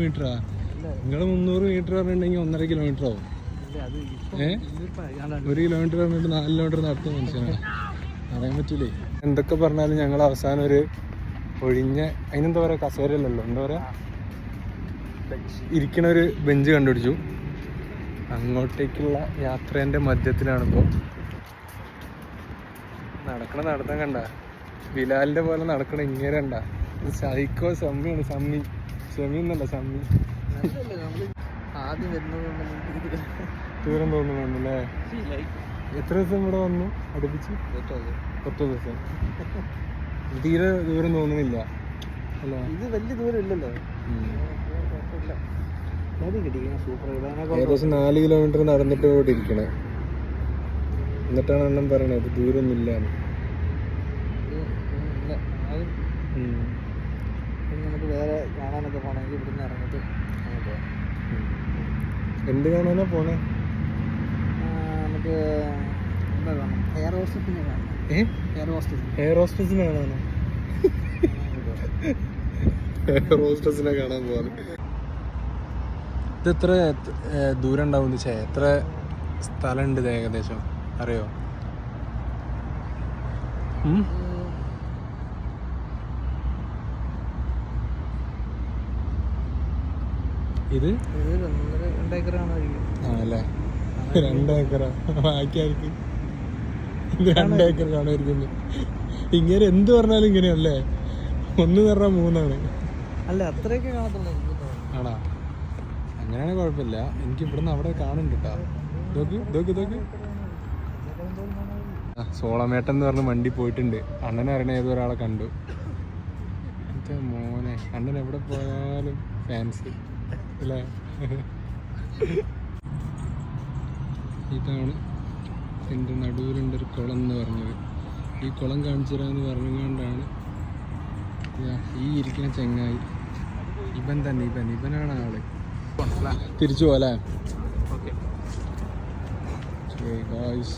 മീറ്ററാ? നിങ്ങൾ 300 മീറ്റർ പറഞ്ഞിട്ടുണ്ടെങ്കിൽ 1.5 കിലോമീറ്റർ ആവും. 1 കിലോമീറ്റർ പറഞ്ഞിട്ട് 4 കിലോമീറ്റർ നടത്തുന്ന മനുഷ്യനാണ്. അറിയാൻ പറ്റൂലേ. എന്തൊക്കെ പറഞ്ഞാലും ഞങ്ങൾ അവസാനം ഒരു ഒഴിഞ്ഞ, അതിനെന്താ പറയുക, കസേരയല്ലല്ലോ, എന്താ പറയുക, ഇരിക്കണ ഒരു ബെഞ്ച് കണ്ടുപിടിച്ചു. അങ്ങോട്ടേക്കുള്ള യാത്രേൻ്റെ മധ്യത്തിലാണിപ്പോൾ. നടത്താൻ കണ്ട ബിലാലിൻ്റെ പോലെ നടക്കണ ഇങ്ങനെ കണ്ട. സൈക്കോ സമ്മിയാണ്. ഷമി എന്നല്ല, സമ്മി. ദൂരം തോന്നുന്നുണ്ടല്ലേ? എത്ര ദിവസം ഇവിടെ വന്നു അടുപ്പിച്ച്? 10 ദിവസം. തീരെ ദൂരം തോന്നുന്നില്ല അല്ലേ? ഇത് വലിയ ദൂരം ഇല്ലല്ലോ. ഏകദേശം 4 കിലോമീറ്റർ നടന്നിട്ട് ഇവിടെ ഇരിക്കണേ. എന്നിട്ടാണ് അണ്ണൻ പറയണത് ഇത് ദൂരമൊന്നുമില്ല. നമുക്ക് വേറെ കാണാനൊക്കെ പോകണമെങ്കിൽ ഇവിടുന്ന് ഇറങ്ങിട്ട് എന്ത് കാണാനാ പോണേ? നമുക്ക് എന്താ കാണാം, എയർ ഹോസ്റ്റസിനെ കാണാം. എയർ ഹോസ്റ്റസിനെ കാണാനോ? എയർ ഹോസ്റ്റസിനെ കാണാൻ പോവാണ്. ഇത് എത്ര ദൂരം ഉണ്ടാവും? എത്ര സ്ഥലം ഉണ്ട് ഇത് ഏകദേശം അറിയോ? ഇത് 2 ഏക്കറാണ്. ആണല്ലേ? 2 ഏക്കറാ? ബാക്കിയാർക്ക് 2 ഏക്കർ കാണുമായിരിക്കുന്നു. ഇങ്ങനെ എന്ത് പറഞ്ഞാലും ഇങ്ങനെയല്ലേ? 1 പറഞ്ഞാൽ 3 അല്ല, അത്രയൊക്കെ കാണത്തുള്ളൂ. ആണോ? അങ്ങനെയാണെങ്കിൽ കുഴപ്പമില്ല. എനിക്ക് ഇവിടുന്ന് അവിടെ കാണുന്നുണ്ട് കേട്ടോ. സോളമേട്ടൻ എന്ന് പറഞ്ഞ വണ്ടി പോയിട്ടുണ്ട്. അണ്ണനെ അറിയണ ഏതൊരാളെ കണ്ടു. എന്താ മോനെ, അണ്ണൻ എവിടെ പോയാലും ഫാൻസ് അല്ലേ? ഇതാണ് എൻ്റെ നടുവിലുണ്ട് ഒരു കുളം എന്ന് പറഞ്ഞത്. ഈ കുളം കാണിച്ചു തരാമെന്ന് പറഞ്ഞുകൊണ്ടാണ് ഈ ഇരിക്കുന്ന ചെങ്ങായി. ഇവനാണ് ആള്. തിരിച്ചു പോലെ. Okay guys.